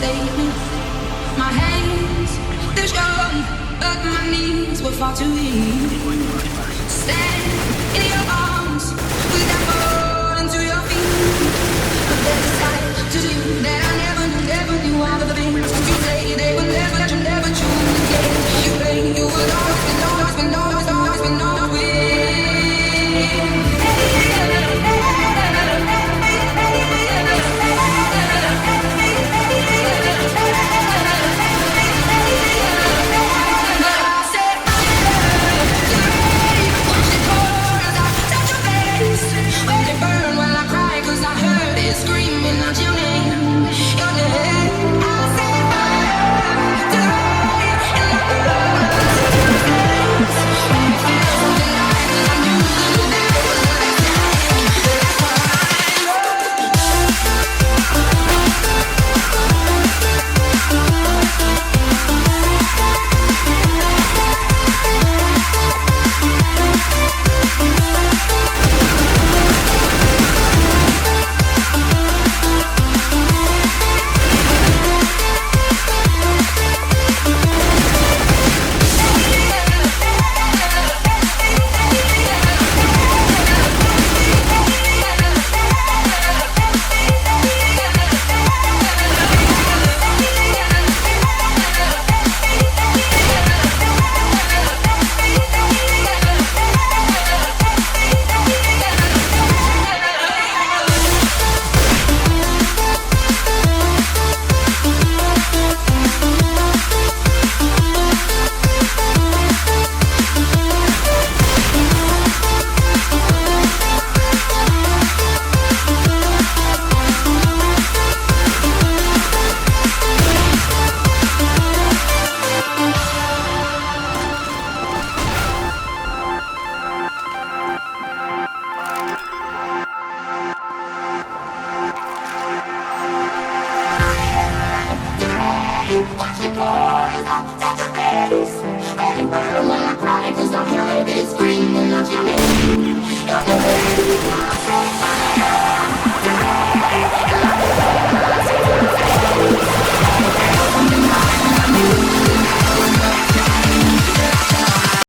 statement. My hands, they're strong, but my knees were far too weak. Stand in your arms, without falling to your feet. But there's a side to you that I never knew out of the things you say they would never choose again. You claim you would always be, always be, always, always be, always win. Screaming out your name, your name. I set fire to the light, and I something I knew that was the best time. That's why screaming out your name.